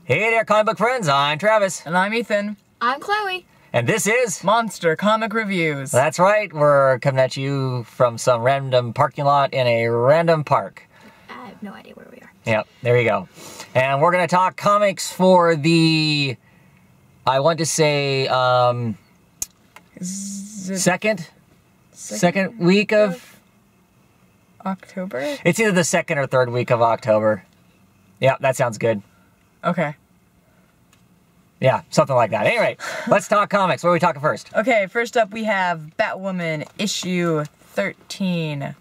Hey there, comic book friends. I'm Travis. And I'm Ethan. I'm Chloe. And this is Monster Comic Reviews. That's right. We're coming at you from some random parking lot in a random park. I have no idea where we are. Yep, there you go. And we're going to talk comics for the, I want to say, second week of October? It's either the second or third week of October. Yeah, that sounds good. Okay. Yeah, something like that. Anyway, let's talk comics. What are we talking first? Okay, first up we have Batwoman issue 13.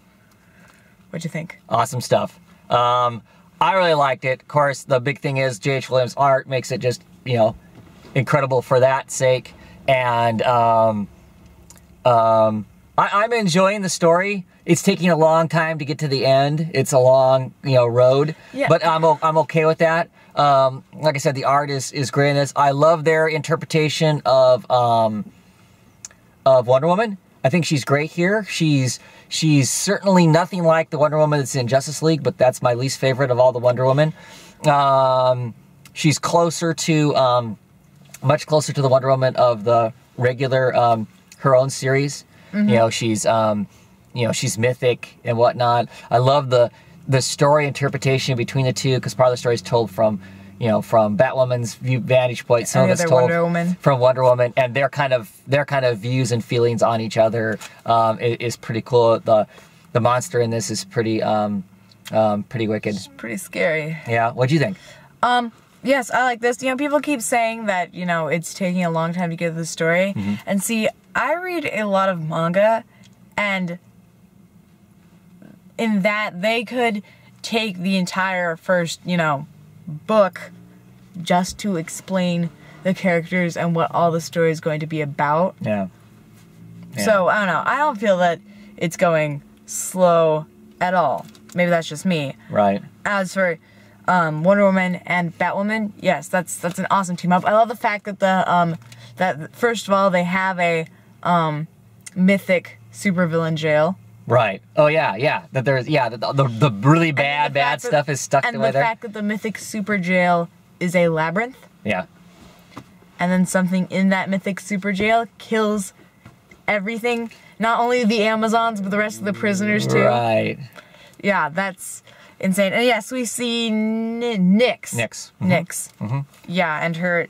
What'd you think? Awesome stuff. I really liked it. Of course, the big thing is J.H. Williams' art makes it just, incredible for that sake. And I'm enjoying the story. It's taking a long time to get to the end. It's a long, road. Yeah. But I'm okay with that. Like I said, the art is great in this. I love their interpretation of Wonder Woman. I think she's great here. She's certainly nothing like the Wonder Woman that's in Justice League, but that's my least favorite of all the Wonder Woman. She's closer to, much closer to the Wonder Woman of the regular, her own series. Mm-hmm. She's mythic and whatnot. I love the story interpretation between the two, because part of the story is told from Batwoman's vantage point. Some of it's told from Wonder Woman, and their kind of views and feelings on each other is pretty cool. The monster in this is pretty wicked. It's pretty scary. Yeah, what'd you think? Yes, I like this. People keep saying that, it's taking a long time to get to the story. Mm-hmm. And see, I read a lot of manga, and in that they could take the entire first, book just to explain the characters and what all the story is going to be about. Yeah. So, I don't know. I don't feel that it's going slow at all. Maybe that's just me. Right. As for Wonder Woman and Batwoman, yes, that's an awesome team up. I love the fact that that first of all they have a mythic supervillain jail. Right. Oh yeah. That there's the really bad stuff is stuck away there. And the fact that the mythic super jail is a labyrinth. Yeah. And then something in that mythic super jail kills everything, not only the Amazons but the rest of the prisoners too. Right. Yeah, that's insane. And yes, we see Nyx. Mm-hmm. Nyx. Mm-hmm. Yeah, and her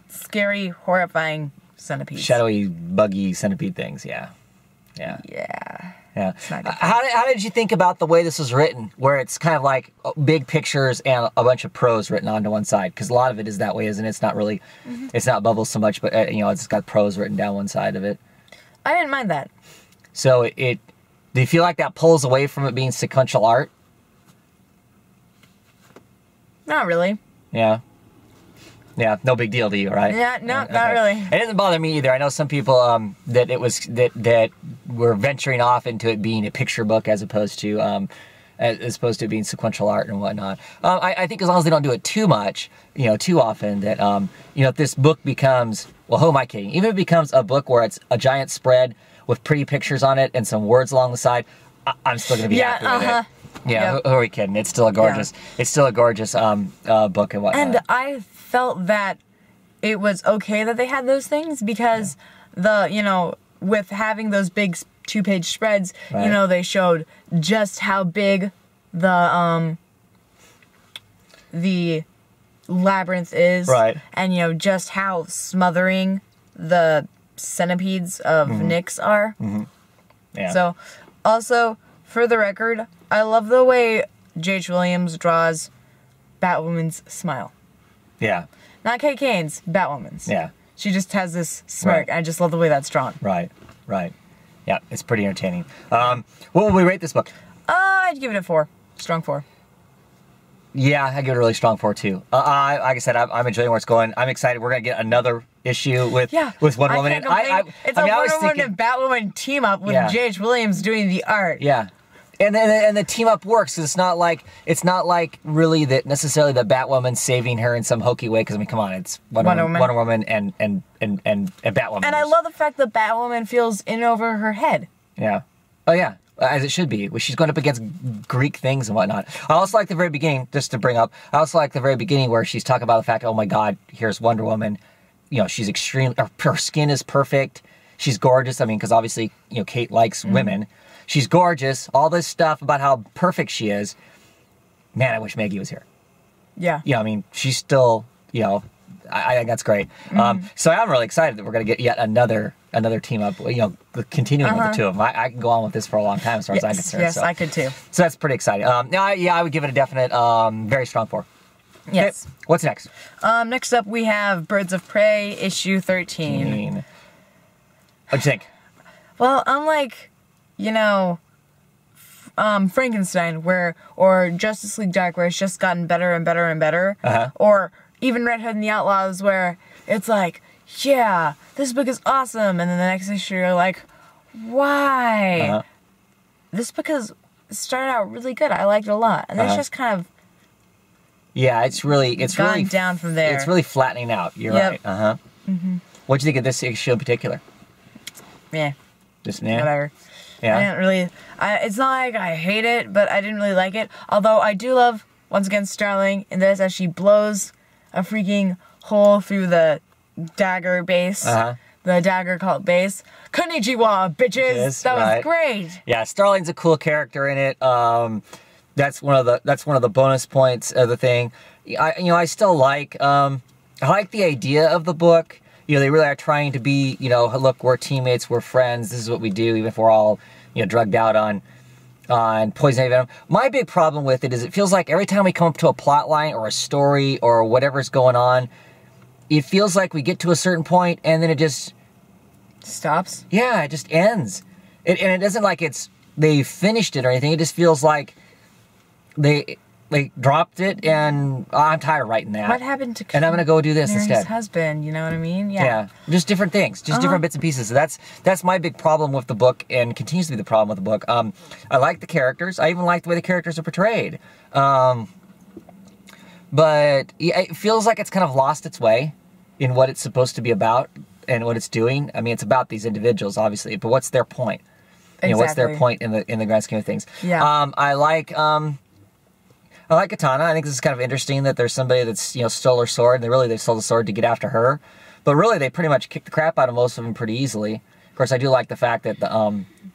scary, horrifying centipede. Shadowy, buggy centipede things. Yeah. How did you think about the way this was written, where it's kind of like big pictures and a bunch of prose written onto one side? Because a lot of it is that way, isn't it? It's not really, It's not bubbles so much, but it's got prose written down one side of it. I didn't mind that. So do you feel like that pulls away from it being sequential art? Not really. Yeah. Yeah, no big deal to you, right? Yeah, no, okay. Not really. It doesn't bother me either. I know some people that were venturing off into it being a picture book as opposed to it being sequential art and whatnot. I think as long as they don't do it too much, too often, that if this book becomes, well, who am I kidding? Even if it becomes a book where it's a giant spread with pretty pictures on it and some words along the side, I'm still going to be happy with it. Yeah, yep. Who are we kidding? It's still a gorgeous, book and whatnot. And I felt that it was okay that they had those things because with having those big 2-page spreads, right. They showed just how big the labyrinth is, right? And just how smothering the centipedes of Nyx are. Mm-hmm. Yeah. So, also for the record, I love the way J.H. Williams draws Batwoman's smile. Yeah. Not Kate Kane's, Batwoman's. Yeah. She just has this smirk, and I just love the way that's drawn. Right. Yeah, it's pretty entertaining. What would we rate this book? I'd give it a 4. Strong 4. Yeah, I give it a really strong 4 too. Like I said, I'm enjoying where it's going. I'm excited. We're gonna get another issue with Wonder Woman. It's a Wonder Woman and Batwoman team up with J.H. Williams doing the art. Yeah. And the team up works. It's not like really that necessarily the Batwoman saving her in some hokey way. Because come on, it's Wonder Woman and Batwoman. And I love the fact that Batwoman feels in over her head. Yeah. Oh yeah. as it should be. She's going up against Greek things and whatnot. I also like the very beginning, just to bring up, I also like the very beginning where she's talking about the fact, oh my God, here's Wonder Woman. You know, she's extreme, her skin is perfect. She's gorgeous. I mean, because obviously, you know, Kate likes women. She's gorgeous. All this stuff about how perfect she is. Man, I wish Maggie was here. Yeah. You know, I mean, she's still, you know, I think that's great. So I'm really excited that we're going to get yet another team up, you know, continuing with the two of them. I can go on with this for a long time as far as I'm concerned. Yes, so. I could too. So that's pretty exciting. I would give it a definite, very strong 4. Yes. Okay, what's next? Next up we have Birds of Prey, issue 13. What'd you think? Well, unlike, you know, Frankenstein, or Justice League Dark, where it's just gotten better and better and better, or even Red Hood and the Outlaws, where it's like, yeah, this book is awesome, and then the next issue you're like, why? This book started out really good. I liked it a lot, and it's just kind of it's really gone down from there. It's really flattening out. You're right. What'd you think of this issue in particular? Yeah. Just whatever. Yeah. I didn't really. It's not like I hate it, but I didn't really like it. Although I do love, once again, Starling in this as she blows a freaking hole through the dagger base. The dagger cult base. Konnichiwa, bitches! That was great. Yeah, Starling's a cool character in it. That's one of the bonus points of the thing. I still like I like the idea of the book. You know, they really are trying to be, you know, look, we're teammates, we're friends, this is what we do, even if we're all, you know, drugged out on poison ivy venom. My big problem with it is it feels like every time we come up to a plot line or a story or whatever's going on, it feels like we get to a certain point and then it just stops. Yeah, it just ends. And it doesn't like they finished it or anything. It just feels like they dropped it, and I'm tired of writing that. What happened to and I'm gonna go do this Mary's instead. husband, you know what I mean? Yeah. Just different things, just different bits and pieces. So that's my big problem with the book, and continues to be the problem with the book. I like the characters. I even like the way the characters are portrayed. But yeah, it feels like it's kind of lost its way in what it's supposed to be about and what it's doing. I mean, it's about these individuals, obviously, but what's their point? Exactly. You know, what's their point in the grand scheme of things? Yeah. I like Katana. I think this is kind of interesting that there's somebody that's, you know, stole her sword, and they stole the sword to get after her. But really, they pretty much kicked the crap out of most of them pretty easily. Of course, I do like the fact that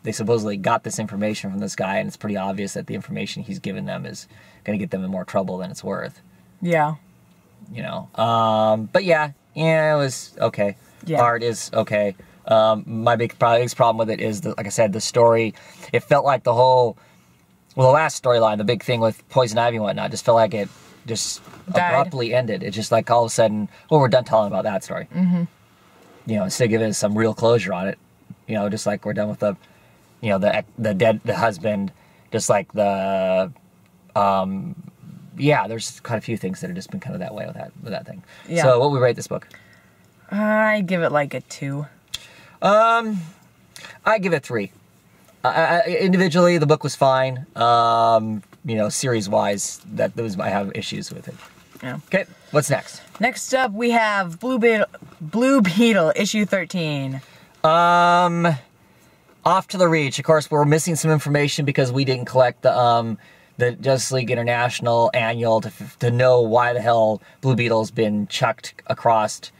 they supposedly got this information from this guy, and it's pretty obvious that the information he's given them is going to get them in more trouble than it's worth. Yeah. You know. But yeah, it was okay. Yeah. Art is okay. My biggest problem with it is, like I said, the story. It felt like the last storyline, the big thing with Poison Ivy and whatnot, just felt like it just abruptly ended. It's just like all of a sudden, we're done telling about that story. You know, instead of giving us some real closure on it, you know, just like we're done with the husband, just like there's quite a few things that have just been kind of that way with that thing. Yeah. So what would we rate this book? I give it like a 2. I give it 3. Individually, the book was fine. You know, series-wise, I have issues with it. Yeah. Okay, what's next? Next up, we have Blue Beetle, issue 13. Off to the Reach. Of course, we're missing some information because we didn't collect the Justice League International annual to know why the hell Blue Beetle's been chucked across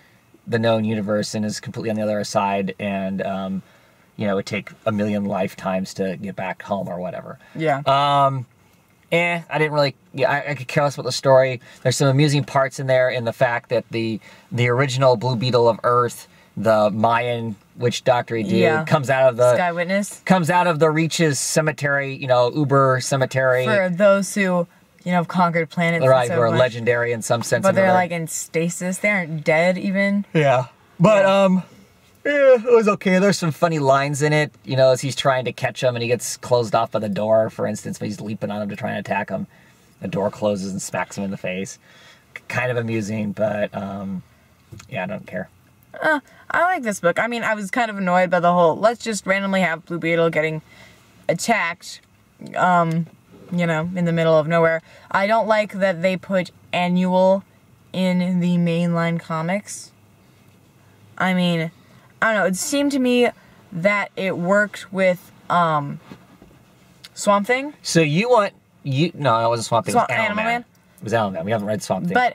the known universe and is completely on the other side, and you know, it would take a million lifetimes to get back home or whatever. Yeah. I didn't really. Yeah, I could care less about the story. There's some amusing parts in there, in the fact that the original Blue Beetle of Earth, the Mayan witch doctor dude, comes out of the Sky Witness, comes out of the Reaches cemetery. You know, Uber cemetery. For those who, you know, have conquered planets, right? Who are legendary in some sense. But they're like in stasis. They aren't dead even. Yeah. But yeah, it was okay. There's some funny lines in it, you know, as he's trying to catch him and he gets closed off by the door, for instance, when he's leaping on him to try and attack him. The door closes and smacks him in the face. Kind of amusing, but yeah, I don't care. I like this book. I mean, I was kind of annoyed by the whole, let's just randomly have Blue Beetle getting attacked, you know, in the middle of nowhere. I don't like that they put annual in the mainline comics. I mean, I don't know, it seemed to me that it worked with Swamp Thing. So you want no, it wasn't Swamp Thing. It was Animal Man. It was Animal Man. We haven't read Swamp Thing.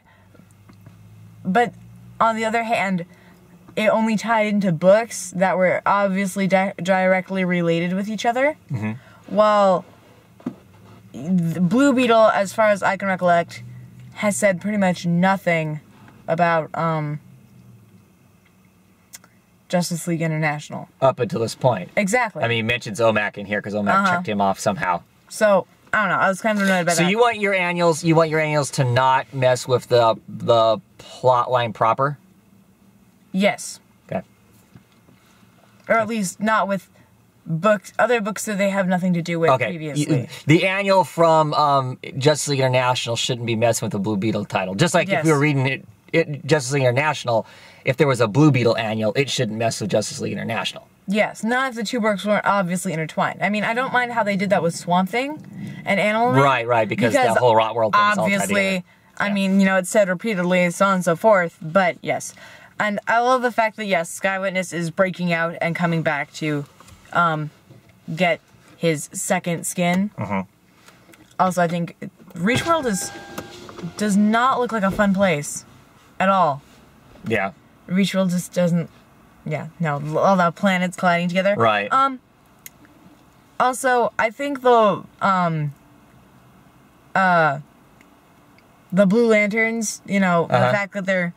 But on the other hand, it only tied into books that were obviously directly related with each other. Mm-hmm. While the Blue Beetle, as far as I can recollect, has said pretty much nothing about Justice League International. Up until this point. Exactly. I mean, he mentions OMAC in here because OMAC checked him off somehow. So, I don't know. I was kind of annoyed by that. So you want your annuals to not mess with the plot line proper? Yes. Okay. Or at least not with other books that they have nothing to do with previously. The annual from Justice League International shouldn't be messing with the Blue Beetle title. Just like if we were reading it Justice League International, if there was a Blue Beetle annual, it shouldn't mess with Justice League International. Yes, not if the two books weren't obviously intertwined. I mean, I don't mind how they did that with Swamp Thing and Animal Man. Right, because that whole Rot World thing is all tied together. Obviously, I mean, it's said repeatedly, so on and so forth, but yes. And I love the fact that, yes, Sky Witness is breaking out and coming back to get his second skin. Mm-hmm. Also, I think Reach World does not look like a fun place at all. Yeah. Reach World just doesn't... Yeah, no, all the planets colliding together. Right. Also, I think the Blue Lanterns, the fact that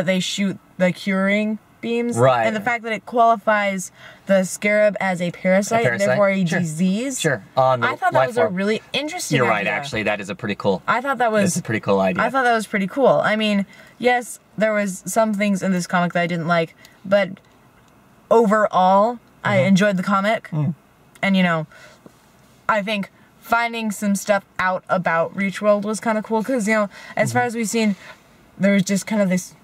they shoot the curing beams, right, and the fact that it qualifies the Scarab as a parasite, and therefore a disease. Sure. I thought that was a really interesting idea. You're right, idea. Actually, that is a pretty cool. That's a pretty cool idea. I thought that was pretty cool. I mean, yes, there was some things in this comic that I didn't like, but overall, I enjoyed the comic. And, I think finding some stuff out about Reach World was kind of cool, because, as far as we've seen, there was just kind of this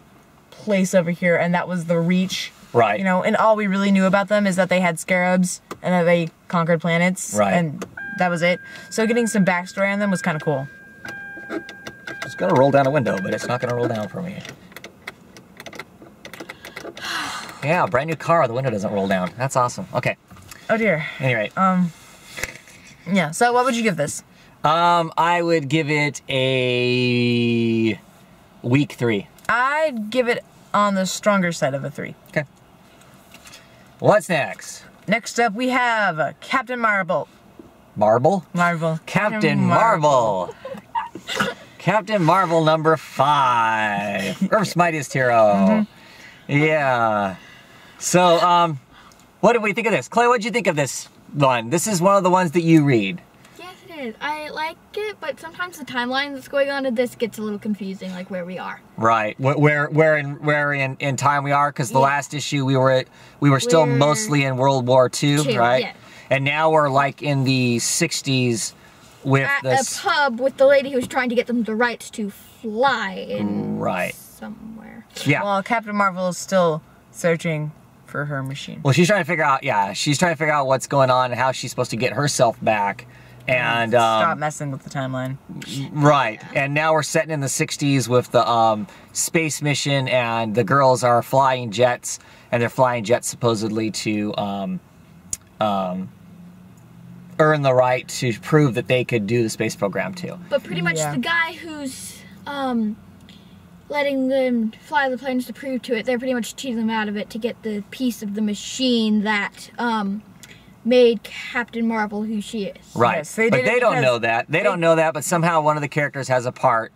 place over here, and that was the Reach. Right. And all we really knew about them is that they had scarabs, and that they conquered planets. Right. And that was it. So getting some backstory on them was kind of cool. It's gonna roll down a window, but it's not gonna roll down for me. Yeah, brand new car, the window doesn't roll down. That's awesome. Okay. Oh dear. Anyway. Yeah, so what would you give this? I would give it a week 3. I'd give it on the stronger side of a 3. Okay. What's next? Next up we have Captain Marvel. Marvel? Marvel. Captain Marvel. Captain Marvel number 5. Earth's Mightiest Hero. Yeah. So, what did we think of this? Clay, what did you think of this one? This is one of the ones that you read. Yes, it is. I like it, but sometimes the timeline that's going on in this gets a little confusing, like where we are. Right. Where in time we are? Because the last issue we were still mostly in World War II, right? Yeah. And now we're like in the 60s with a pub with the lady who's trying to get them the rights to fly in right somewhere. Yeah. Well, Captain Marvel is still searching for her machine. Well, she's trying to figure out. Yeah, she's trying to figure out what's going on and how she's supposed to get herself back. And stop messing with the timeline. Right. And now we're setting in the 60s with the space mission, and the girls are flying jets, and they're flying jets supposedly to earn the right to prove that they could do the space program too. But pretty much the guy who's letting them fly the planes to prove to it, they're pretty much cheating them out of it to get the piece of the machine that made Captain Marvel who she is. Right. Yes, but they don't know that. They don't know that, but somehow one of the characters has a part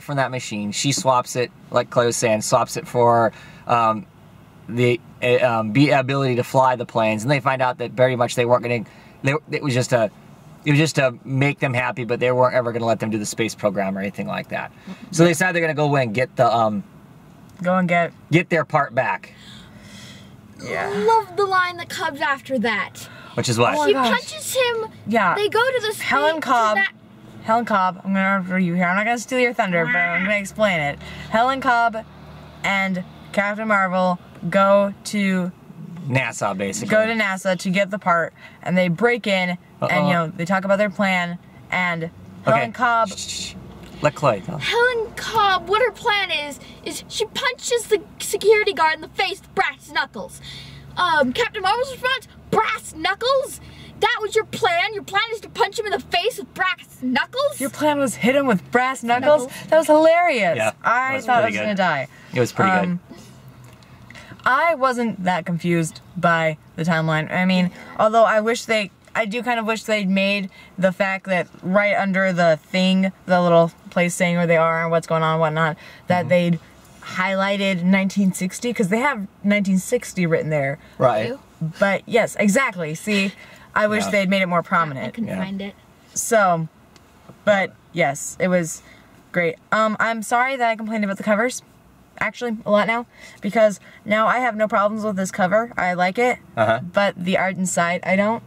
from that machine. She swaps it, like Clay was saying, swaps it for the ability to fly the planes, and they find out that very much they weren't going to. It was just to make them happy, but they weren't ever going to let them do the space program or anything like that. So they decide they're going to go in and get the get their part back. Yeah. Love the line that comes after that. Which is what? She punches him. Yeah. They go to the Helen Cobb. Helen Cobb, I'm going to interrupt you here. I'm not going to steal your thunder, but I'm going to explain it. Helen Cobb and Captain Marvel go to NASA, basically. Go to NASA to get the part, and they break in, and they talk about their plan, and Helen Cobb. Let Clay go. Helen Cobb, what her plan is she punches the security guard in the face with brass knuckles. Captain Marvel's response, brass knuckles? That was your plan? Your plan is to punch him in the face with brass knuckles? Your plan was hit him with brass knuckles? That was hilarious. Yeah, I thought I was going to die. It was pretty good. I wasn't that confused by the timeline. I mean, although I do kind of wish they'd made the fact that right under the thing, the little place saying where they are and what's going on and whatnot, that they'd highlighted 1960, because they have 1960 written there. Right. But yes, exactly. See, I wish they'd made it more I prominent. couldn't find it. So, but yes, it was great. I'm sorry that I complained about the covers. Actually, a lot now, because now I have no problems with this cover. I like it, but the art inside, I don't.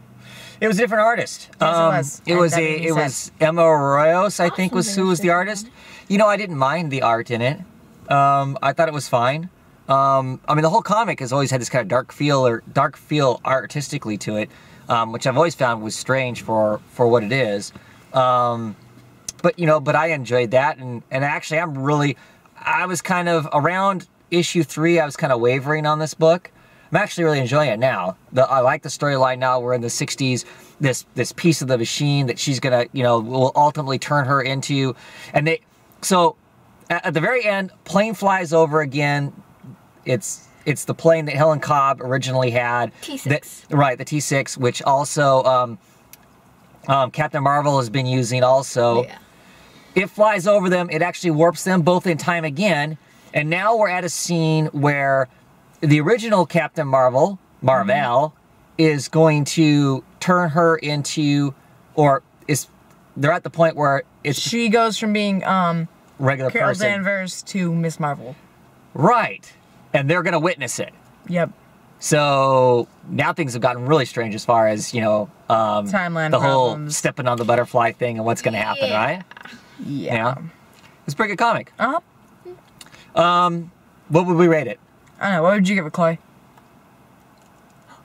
It was a different artist. Yes, it was Emma Arroyos, I think, was who was the artist. You know, I didn't mind the art in it. I thought it was fine. I mean, the whole comic has always had this kind of dark feel artistically to it, which I've always found was strange for what it is. But you know, but I enjoyed that, and actually, I was kind of around issue 3. I was kind of wavering on this book. I'm actually really enjoying it now. I like the storyline now. We're in the 60s. This piece of the machine that she's gonna, you know, will ultimately turn her into, so at the very end, plane flies over again. It's the plane that Helen Cobb originally had. T6. Right, the T6, which also Captain Marvel has been using also. Yeah. It flies over them. It actually warps them both in time again. And now we're at a scene where the original Captain Marvel, is going to turn her into, they're at the point where She goes from being regular Carol person. Danvers to Miss Marvel. Right. And they're going to witness it. Yep. So now things have gotten really strange as far as, you know, Timeline the whole problems. stepping on the butterfly thing and what's going to happen, right? Yeah. It's a pretty good comic. Uh-huh. What would we rate it? I don't know. What would you give it, Chloe?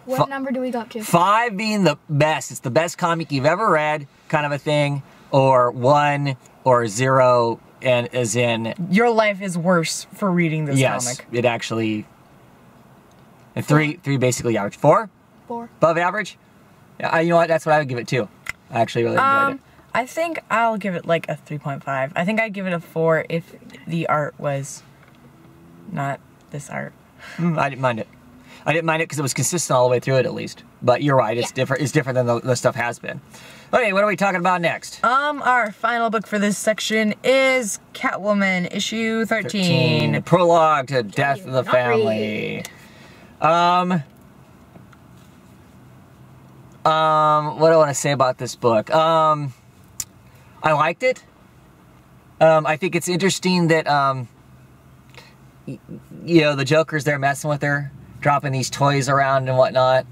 What number do we go up to? 5 being the best. It's the best comic you've ever read, kind of a thing. Or 1 or 0, and as in... Your life is worse for reading this yes, comic. it actually... And 3 basically average. 4? 4. Above average? Yeah, you know what? That's what I would give it too. I actually really enjoyed it. I think I'll give it like a 3.5. I think I'd give it a 4 if the art was not this art. I didn't mind it. I didn't mind it because it was consistent all the way through it, at least. But you're right, it's different. It's different than the stuff has been. Okay, what are we talking about next? Our final book for this section is Catwoman, issue 13. Prologue to Death of the Not Family. What do I want to say about this book? I liked it. I think it's interesting that, you know, the Joker's there messing with her, dropping these toys around and whatnot.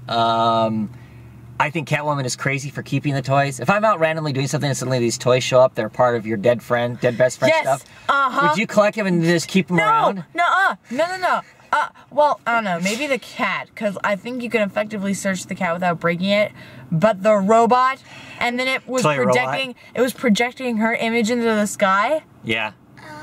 I think Catwoman is crazy for keeping the toys. If I'm out randomly doing something and suddenly these toys show up, they're part of your dead best friend stuff. Would you collect them and just keep them around? No. Well, I don't know. Maybe the cat, because I think you can effectively search the cat without breaking it. But the robot, and then it was projecting her image into the sky. Yeah,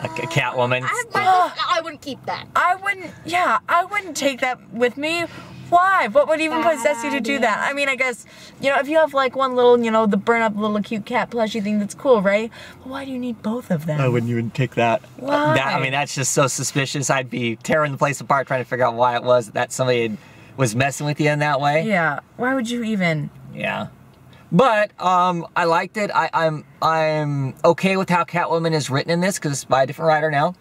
like a Catwoman. I wouldn't keep that. I wouldn't take that with me. Why? What would even possess you to do that? I mean, I guess, you know, if you have like one little, you know, the burn up little cute cat plushie thing, that's cool, right? But why do you need both of them? I wouldn't even take that. Why? I mean, that's just so suspicious. I'd be tearing the place apart trying to figure out why it was that somebody was messing with you in that way. Yeah. Why would you even? Yeah. But I liked it. I'm okay with how Catwoman is written in this because it's by a different writer now.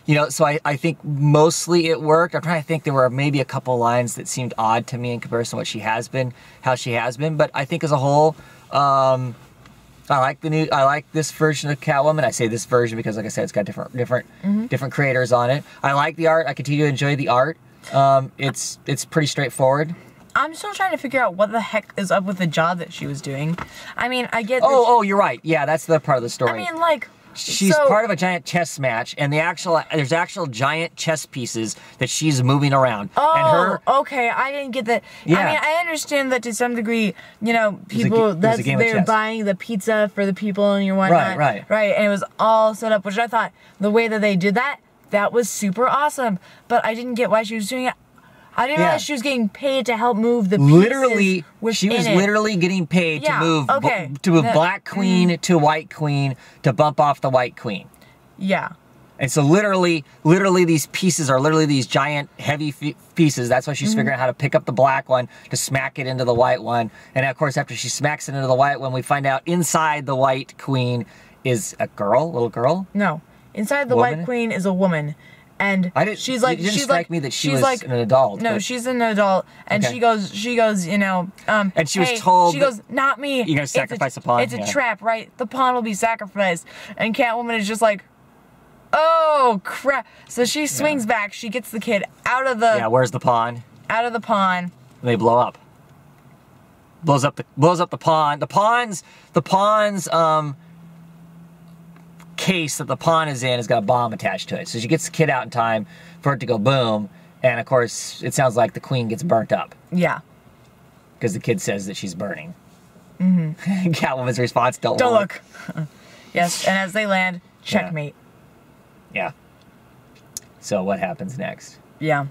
You know, so I think mostly it worked. I'm trying to think, there were maybe a couple lines that seemed odd to me in comparison to what how she has been. But I think as a whole, I like this version of Catwoman. I say this version because, like I said, it's got different creators on it. I like the art. I continue to enjoy the art. It's pretty straightforward. I'm still trying to figure out what the heck is up with the job that she was doing. I mean, I get. Oh, you're right. Yeah, that's the part of the story. I mean, like. She's part of a giant chess match, and there's actual giant chess pieces that she's moving around. Oh, okay, I didn't get that. Yeah. I mean, I understand that to some degree, you know, people, they're buying the pizza for the people and whatnot. Right. And it was all set up, which I thought, the way that they did that was super awesome. But I didn't get why she was doing it. I didn't Yeah. realize she was getting paid to help move the pieces Literally, she was within it. literally getting paid Yeah, to move okay. Black Queen to White Queen to bump off the White Queen. Yeah. And so literally these pieces are literally these giant heavy pieces. That's why she's figuring out how to pick up the black one to smack it into the white one. And of course, after she smacks it into the white one, we find out inside the White Queen is a little girl. No. Inside the Woman? White Queen is a woman. And It didn't strike me that she was like, an adult. No, but- she's an adult, and Okay. she goes, you know, And she was hey, told she that goes, not me. you're gonna sacrifice a pawn? It's a Yeah. trap, right? The pawn will be sacrificed, and Catwoman is just like, oh crap! So she swings back. She gets the kid out of the Yeah, where's the pawn? out of the pawn. And they blow up. Blows up the pawn. The pawn's case that the pawn is in has got a bomb attached to it. So she gets the kid out in time for it to go boom. And of course, it sounds like the queen gets burnt up Yeah. because the kid says that she's burning. Catwoman's response: Don't Don't look. Yes, and as they land, checkmate. Yeah. So what happens next? Yeah.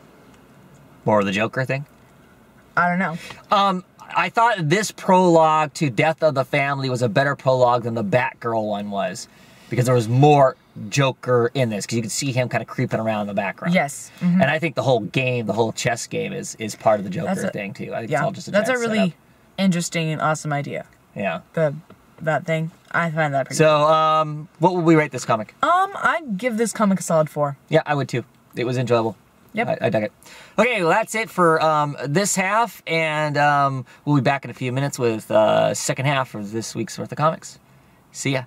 More of the Joker thing? I don't know. I thought this prologue to Death of the Family was a better prologue than the Batgirl one was, because there was more Joker in this, because you could see him kind of creeping around in the background. Yes. And I think the whole game, the whole chess game is part of the Joker That's a- thing too. I think it's Yeah. all just a That's a giant really setup. interesting and awesome idea. Yeah. That thing. I find that pretty. So, what would we rate this comic? I'd give this comic a solid 4. Yeah, I would too. It was enjoyable. Yep. I dug it. Okay, well, that's it for this half, and we'll be back in a few minutes with second half of this week's worth of comics. See ya.